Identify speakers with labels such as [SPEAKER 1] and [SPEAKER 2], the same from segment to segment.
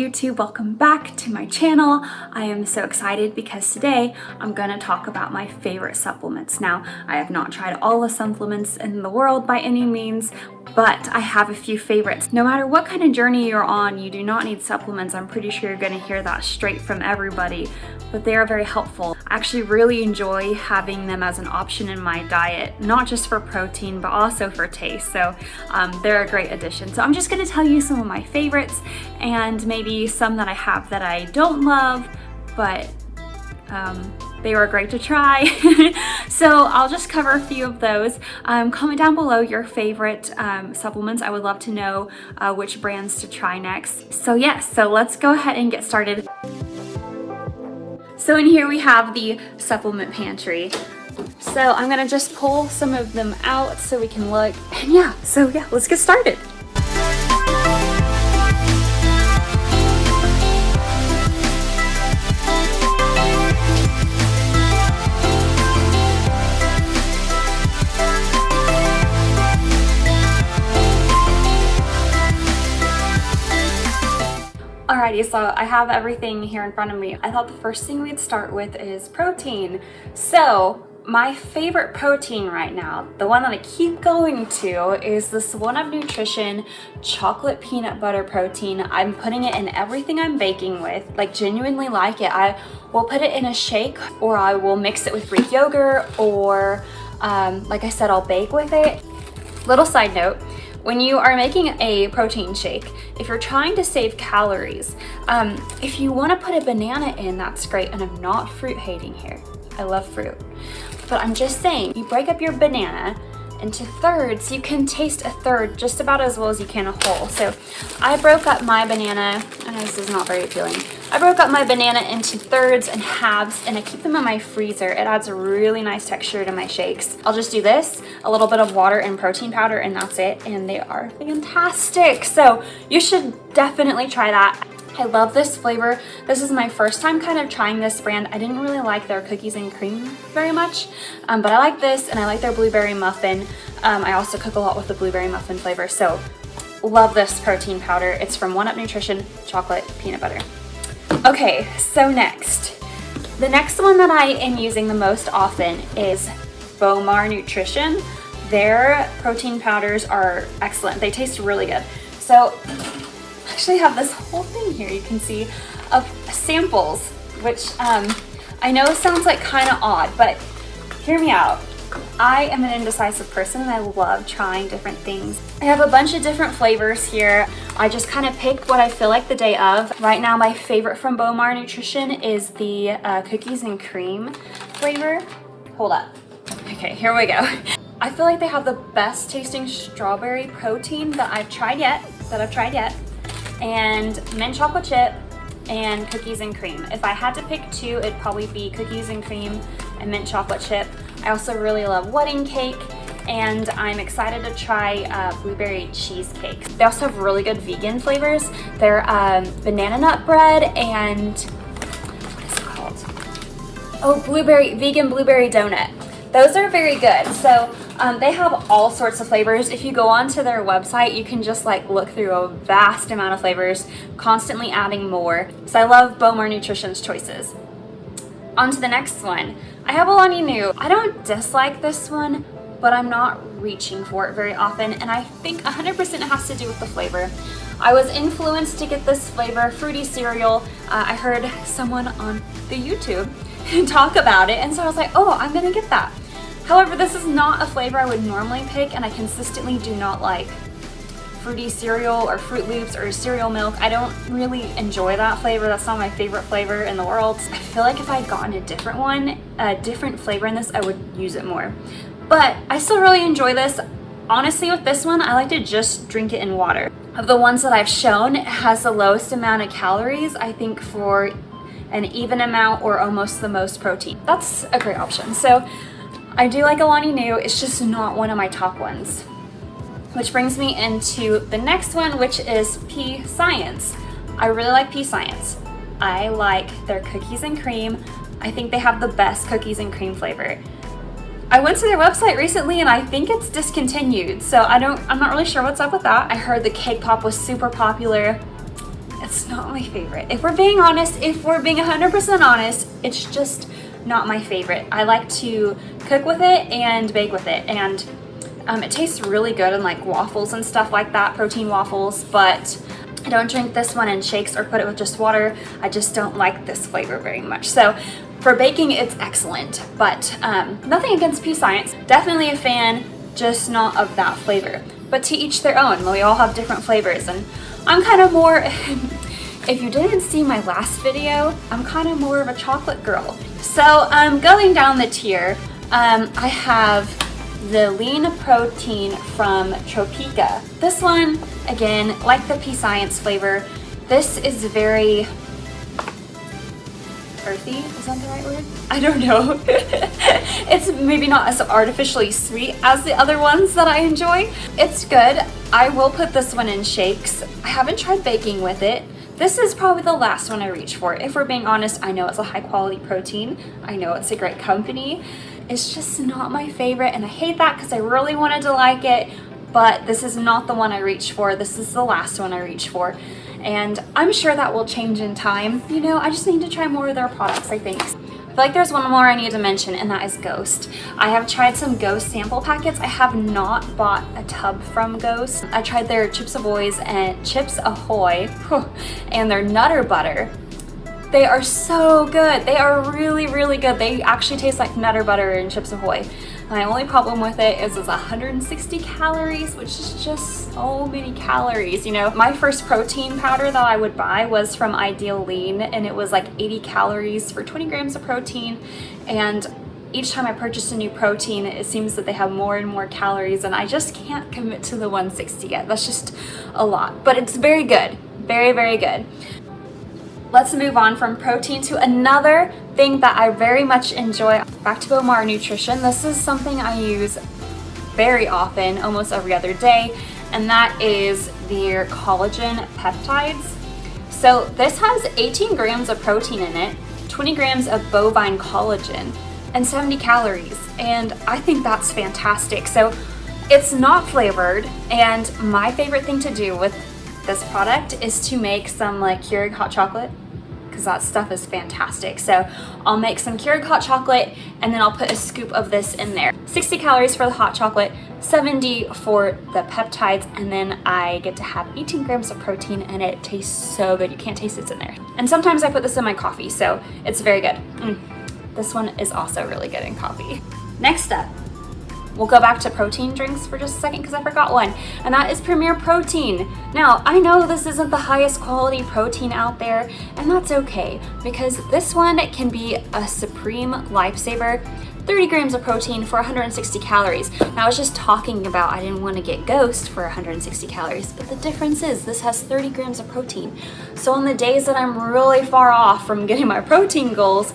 [SPEAKER 1] YouTube, welcome back to my channel. I am so excited because today I'm going to talk about my favorite supplements. Now, I have not tried all the supplements in the world by any means, but I have a few favorites. No matter what kind of journey you're on, you do not need supplements. I'm pretty sure you're going to hear that straight from everybody, but they are very helpful. I actually really enjoy having them as an option in my diet, not just for protein, but also for taste. So they're a great addition. So I'm just going to tell you some of my favorites and maybe some that I have that I don't love, but they were great to try. So I'll just cover a few of those. Comment down below your favorite supplements. I would love to know which brands to try next. So yes, so let's go ahead and get started. So in here we have the supplement pantry. So I'm gonna just pull some of them out so we can look. And yeah, let's get started. Alrighty, so I have everything here in front of me. I thought the first thing we'd start with is protein. So my favorite protein right now, the one that I keep going to, is this Bomar Nutrition chocolate peanut butter protein. I'm putting it in everything I'm baking with, like genuinely like it. I will put it in a shake, or I will mix it with Greek yogurt, or like I said, I'll bake with it. Little side note, when you are making a protein shake, if you're trying to save calories, if you want to put a banana in, that's great. And I'm not fruit hating here. I love fruit. But I'm just saying, you break up your banana into thirds, you can taste a third just about as well as you can a whole. So I broke up my banana, I know this is not very appealing. I broke up my banana into thirds and halves, and I keep them in my freezer. It adds a really nice texture to my shakes. I'll just do this, a little bit of water and protein powder, and that's it. And they are fantastic. So you should definitely try that. I love this flavor. This is my first time kind of trying this brand. I didn't really like their cookies and cream very much, but I like this, and I like their blueberry muffin. I also cook a lot with the blueberry muffin flavor, so love this protein powder. It's from Bomar Nutrition chocolate peanut butter. Okay, so next. The next one that I am using the most often is Bomar Nutrition. Their protein powders are excellent. They taste really good. So actually have this whole thing here you can see of samples, which I know sounds like kind of odd, but hear me out. I am an indecisive person and I love trying different things. I have a bunch of different flavors here. I just kind of pick what I feel like the day of. Right now my favorite from Bomar Nutrition is the cookies and cream flavor. Hold up. Okay, here we go. I feel like they have the best tasting strawberry protein that I've tried yet. And mint chocolate chip and cookies and cream. If I had to pick two, it'd probably be cookies and cream and mint chocolate chip. I also really love wedding cake, and I'm excited to try blueberry cheesecake. They also have really good vegan flavors. They're banana nut bread and what is it called? Oh, vegan blueberry donut. Those are very good. So they have all sorts of flavors. If you go onto their website, you can just like look through a vast amount of flavors, constantly adding more. So I love Bomar Nutrition's choices. On to the next one. I have Alani Nu. I don't dislike this one, but I'm not reaching for it very often, and I think 100% has to do with the flavor. I was influenced to get this flavor, fruity cereal. I heard someone on the YouTube talk about it, and so I was like, oh, I'm gonna get that. However, this is not a flavor I would normally pick, and I consistently do not like fruity cereal or Fruit Loops or cereal milk. I don't really enjoy that flavor. That's not my favorite flavor in the world. I feel like if I had gotten a different one, a different flavor in this, I would use it more. But I still really enjoy this. Honestly, with this one, I like to just drink it in water. Of the ones that I've shown, it has the lowest amount of calories, I think, for an even amount or almost the most protein. That's a great option. So I do like Alani Nu. It's just not one of my top ones. Which brings me into the next one, which is Pea Science. I really like Pea Science. I like their cookies and cream. I think they have the best cookies and cream flavor. I went to their website recently and I think it's discontinued, so I'm not really sure what's up with that. I heard the cake pop was super popular It's not my favorite. If we're being honest, if we're being 100% honest, it's just not my favorite. I like to cook with it and bake with it, and it tastes really good in like waffles and stuff like that, protein waffles, but I don't drink this one in shakes or put it with just water. I just don't like this flavor very much. So for baking, it's excellent, but nothing against Pea Science. Definitely a fan, just not of that flavor. But to each their own. We all have different flavors, and I'm kind of more, if you didn't see my last video, I'm kind of more of a chocolate girl. So going down the tier, I have the lean protein from Tropica. This one, again, like the Pea Science flavor, this is very earthy, is that the right word? I don't know. It's maybe not as artificially sweet as the other ones that I enjoy. It's good. I will put this one in shakes. I haven't tried baking with it. This is probably the last one I reach for. If we're being honest, I know it's a high quality protein. I know it's a great company. It's just not my favorite, and I hate that because I really wanted to like it, but this is not the one I reach for. This is the last one I reach for, and I'm sure that will change in time. You know, I just need to try more of their products, I think. I feel like there's one more I need to mention, and that is Ghost. I have tried some Ghost sample packets. I have not bought a tub from Ghost. I tried their Chips Ahoy and their Nutter Butter. They are so good. They are really, really good. They actually taste like Nutter Butter and Chips Ahoy. My only problem with it is it's 160 calories, which is just so many calories. You know, my first protein powder that I would buy was from Ideal Lean, and it was like 80 calories for 20 grams of protein. And each time I purchase a new protein, it seems that they have more and more calories, and I just can't commit to the 160 yet. That's just a lot, but it's very good. Very, very good. Let's move on from protein to another thing that I very much enjoy. Back to Bomar Nutrition. This is something I use very often, almost every other day, and that is their Collagen Peptides. So this has 18 grams of protein in it, 20 grams of bovine collagen, and 70 calories, and I think that's fantastic. So it's not flavored, and my favorite thing to do with this product is to make some like Keurig hot chocolate, because that stuff is fantastic. So I'll make some Keurig hot chocolate, and then I'll put a scoop of this in there. 60 calories for the hot chocolate, 70 for the peptides, and then I get to have 18 grams of protein, and it tastes so good. You can't taste it's in there. And sometimes I put this in my coffee, so it's very good. This one is also really good in coffee. Next up, we'll go back to protein drinks for just a second because I forgot one, and that is Premier Protein. Now, I know this isn't the highest quality protein out there, and that's okay, because this one can be a supreme lifesaver. 30 grams of protein for 160 calories. Now, I was just talking about I didn't want to get Ghost for 160 calories, but the difference is this has 30 grams of protein. So on the days that I'm really far off from getting my protein goals,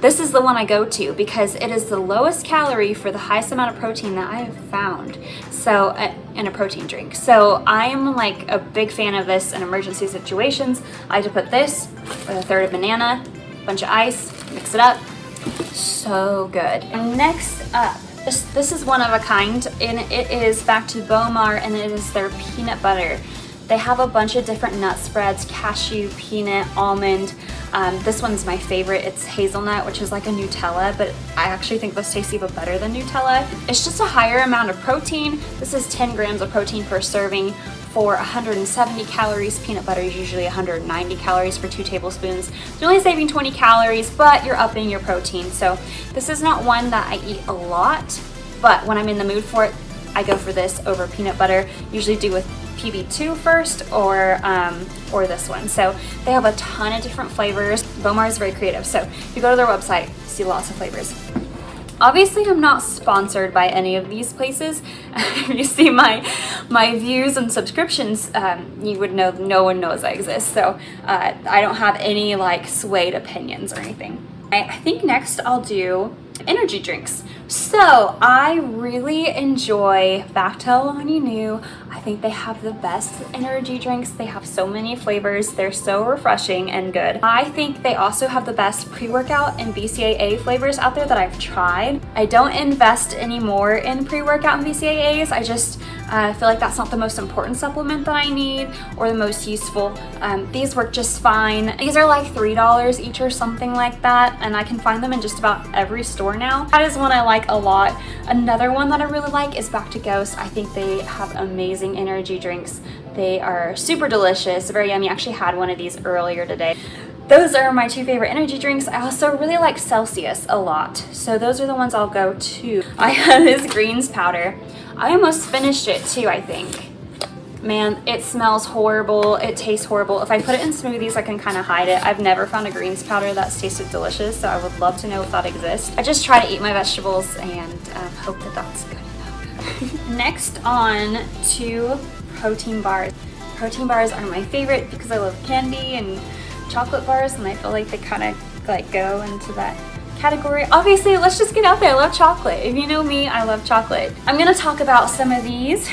[SPEAKER 1] this is the one I go to because it is the lowest calorie for the highest amount of protein that I have found. So in a protein drink. So I am like a big fan of this in emergency situations. I like to put this with a third of banana, bunch of ice, mix it up. So good. And next up, this is one of a kind, and it is back to Bomar, and it is their peanut butter. They have a bunch of different nut spreads: cashew, peanut, almond. This one's my favorite. It's hazelnut, which is like a Nutella, but I actually think this tastes even better than Nutella. It's just a higher amount of protein. This is 10 grams of protein per serving for 170 calories. Peanut butter is usually 190 calories for 2 tablespoons. You're only saving 20 calories, but you're upping your protein. So this is not one that I eat a lot, but when I'm in the mood for it, I go for this over peanut butter. Usually do with PB2 first, or this one. So they have a ton of different flavors. Bomar is very creative, so if you go to their website, you see lots of flavors. Obviously, I'm not sponsored by any of these places. If you see my views and subscriptions, you would know no one knows I exist. So I don't have any like swayed opinions or anything. I think next I'll do energy drinks. So I really enjoy, back to Alani Nu, I think they have the best energy drinks. They have so many flavors. They're so refreshing and good. I think they also have the best pre-workout and BCAA flavors out there that I've tried. I don't invest anymore in pre-workout and BCAAs. I just feel like that's not the most important supplement that I need or the most useful. These work just fine. These are like $3 each or something like that, and I can find them in just about every store now. That is one I like a lot. Another one that I really like is Back to Ghost. I think they have amazing energy drinks. They are super delicious, very yummy. I actually had one of these earlier today. Those are my two favorite energy drinks. I also really like Celsius a lot, so those are the ones I'll go to. I have this greens powder. I almost finished it too, I think. Man, it smells horrible. It tastes horrible. If I put it in smoothies, I can kind of hide it. I've never found a greens powder that's tasted delicious, so I would love to know if that exists. I just try to eat my vegetables and hope that that's good enough. Next on to protein bars. Protein bars are my favorite because I love candy and chocolate bars, and I feel like they kind of like go into that category. Obviously, let's just get out there. I love chocolate. If you know me, I love chocolate. I'm gonna talk about some of these.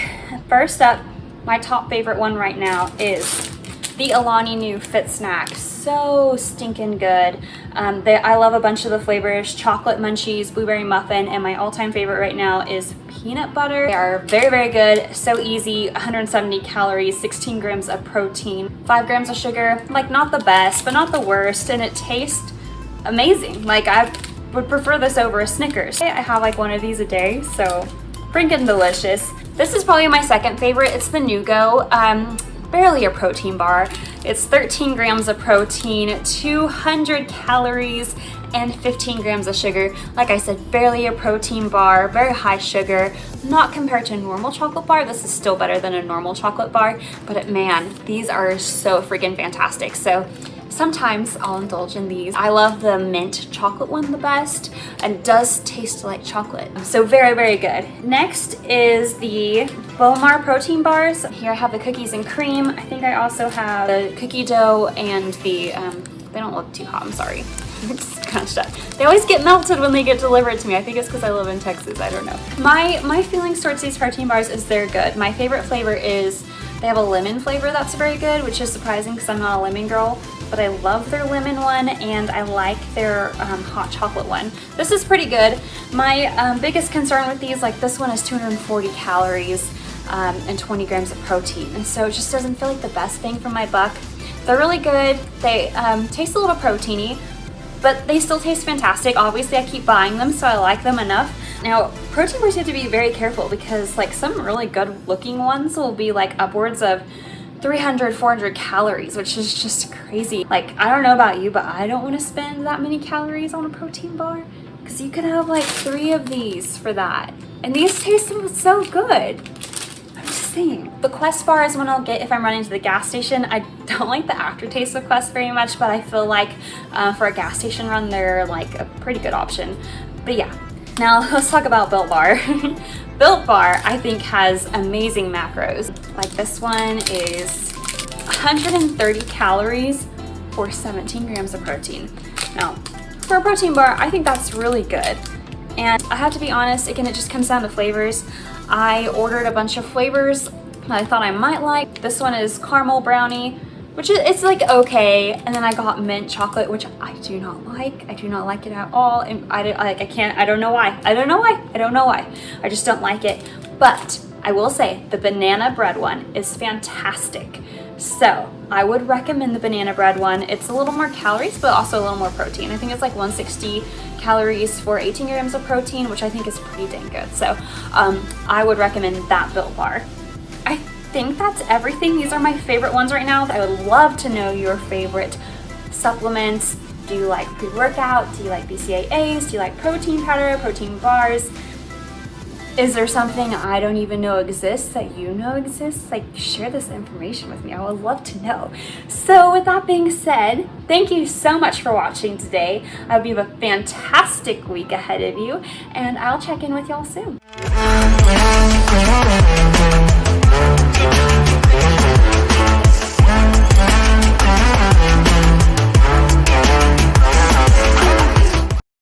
[SPEAKER 1] First up, my top favorite one right now is the Alani Nu Fit Snack. So stinking good. I love a bunch of the flavors: chocolate munchies, blueberry muffin, and my all-time favorite right now is peanut butter. They are very, very good. So easy. 170 calories, 16 grams of protein, 5 grams of sugar. Like, not the best, but not the worst, and it tastes amazing. Like, I would prefer this over a Snickers. I have like one of these a day, so freaking delicious. This is probably my second favorite. It's the Nugo. Barely a protein bar. It's 13 grams of protein, 200 calories, and 15 grams of sugar. Like I said, barely a protein bar, very high sugar. Not compared to a normal chocolate bar. This is still better than a normal chocolate bar, but man, these are so freaking fantastic. So sometimes I'll indulge in these. I love the mint chocolate one the best, and it does taste like chocolate. So very, very good. Next is the Bomar protein bars. Here I have the cookies and cream. I think I also have the cookie dough and the, they don't look too hot, I'm sorry. It's kind of stuff. They always get melted when they get delivered to me. I think it's because I live in Texas, I don't know. My feelings towards these protein bars is they're good. My favorite flavor is, they have a lemon flavor that's very good, which is surprising because I'm not a lemon girl, but I love their lemon one, and I like their hot chocolate one. This is pretty good. My biggest concern with these, like this one is 240 calories and 20 grams of protein, and so it just doesn't feel like the best bang for my buck. They're really good. They taste a little proteiny, but they still taste fantastic. Obviously, I keep buying them, so I like them enough. Now, protein bars, you have to be very careful because like some really good looking ones will be like upwards of 300, 400 calories, which is just crazy. Like, I don't know about you, but I don't want to spend that many calories on a protein bar because you could have like 3 of these for that. And these taste so good. I'm just saying. The Quest bar is one I'll get if I'm running to the gas station. I don't like the aftertaste of Quest very much, but I feel like for a gas station run, they're like a pretty good option. But yeah, now let's talk about Built Bar. Built Bar, I think, has amazing macros. Like this one is 130 calories for 17 grams of protein. Now, for a protein bar, I think that's really good. And I have to be honest, again, it just comes down to flavors. I ordered a bunch of flavors that I thought I might like. This one is caramel brownie, which is, it's like okay. And then I got mint chocolate, which I do not like. I do not like it at all. And I don't know why. I don't know why. I just don't like it. But I will say the banana bread one is fantastic. So I would recommend the banana bread one. It's a little more calories, but also a little more protein. I think it's like 160 calories for 18 grams of protein, which I think is pretty dang good. So I would recommend that Built Bar. I think that's everything. These are my favorite ones right now. I would love to know your favorite supplements. Do you like pre-workout? Do you like BCAAs? Do you like protein powder, protein bars? Is there something I don't even know exists that you know exists? Like, share this information with me. I would love to know. So with that being said, thank you so much for watching today. I hope you have a fantastic week ahead of you, and I'll check in with y'all soon.